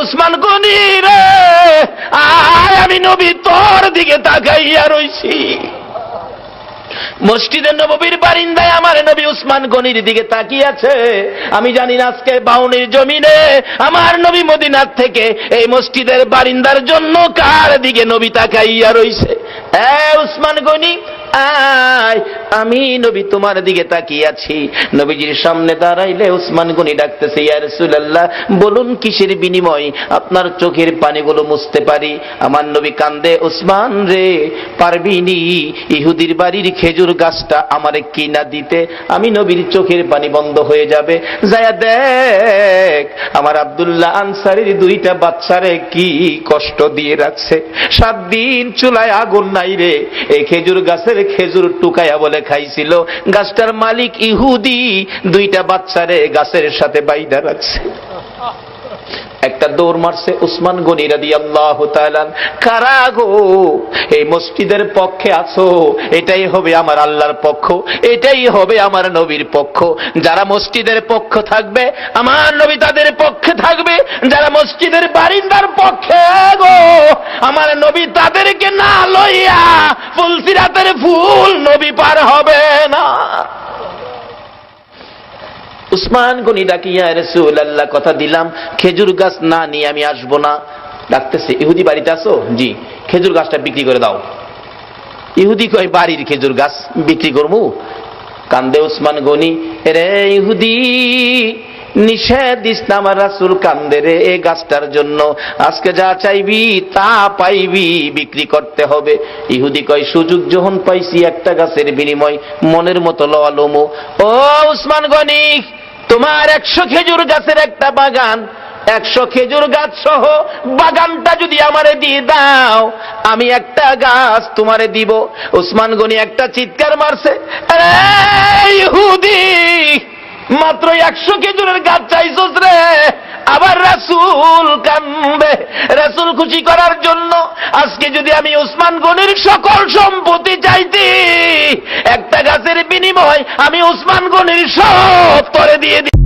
উসমান গনি রে, আয় আমি নবী তোর দিকে তাকাইয়া রইছি। মসজিদে নববীর বারিন্দায় আমার নবী উসমান গনির দিকে তাকিয়ে আছে। আমি জানি না আজকে বাউনির জমিনে আমার নবী মদিনার থেকে এই মসজিদের বারিন্দার জন্য কার দিকে নবী তাকাইয়া রইছে। উসমান গনি আয়, আমি নবী তোমার দিকে তাকিয়ে আছি। নবীজির সামনে দাঁড়াইলে উসমান গনি ডাকতেছে, ইয়া রাসূলুল্লাহ, বলুন কিসের বিনিময় আপনার চোখের পানিগুলো মুছতে পারি? আমার নবী কান্দে, উসমান রে, পারবিনি ইহুদির বাড়ির খেজুর গাছটা আমারে কিনা দিতে? আমি নবীর চোখের পানি বন্ধ হয়ে যাবে। যায়া দেখ আমার আব্দুল্লাহ আনসারীর 2টা বাচ্চারে কি কষ্ট দিয়ে রাখছে। 7 দিন চুলায় আগুন নাই রে, এই খেজুর গাছের খেজুর টুকায়া বলে খাইছিল। গাছটার মালিক ইহুদি, 2টা বাচ্চারে গাছের সাথে বাইধা রাখছে। একটা দৌড় মারছে উসমান গনি রাদিয়াল্লাহু তাআলা। কারা গো এই মসজিদের পক্ষে আছো? এটাই হবে আমার আল্লাহর পক্ষ, এটাই হবে আমার নবীর পক্ষ। যারা মসজিদের পক্ষ থাকবে আমার নবী তাদের পক্ষে থাকবে, যারা মসজিদের বারিন্দার পক্ষে গো আমার নবী তাদেরকে না লইয়া ফুলসিরাতের ফুল নবী পার হবে না। উসমান গনি ডাকি, ইয়া রাসূলুল্লাহ, কথা দিলাম খেজুর গাছ না নিয়ে আমি আসবো না। ডাকতেছে, ইহুদি বাড়িতে আছো? জি। খেজুর গাছটা বিক্রি করে দাও। ইহুদি কয়, বাড়ির খেজুর গাছ বিক্রি করবো? কান্দে উসমান গনি, রে ইহুদি, নিষেধ দিস না, আমার রাসূল কান্দে রে এই গাছটার জন্য। আজকে যা চাইবি তা পাইবি, বিক্রি করতে হবে। ইহুদি কয়, সুযোগ যখন পাইছি একটা গাছের বিনিময় মনের মতো লওয়া লমো। ও উসমান গনি, তোমার 100 খেজুর গাছের একটা বাগান, 100 খেজুর গাছ সহ বাগানটা যদি আমারে দিয়ে দাও, আমি একটা গাছ তোমারে দিব। উসমান গনি একটা চিৎকার মারছে, আরে ইহুদি, মাত্র 100 খেজুরের গাছ চাইছস রে? আবার রাসূল কান্দে। রাসূল খুশি করার জন্য আজকে যদি আমি উসমান গনির সকল সম্পত্তি চাইতি, একটা গাছের বিনিময় আমি উসমান গনির সব তোরে দিয়ে দিই।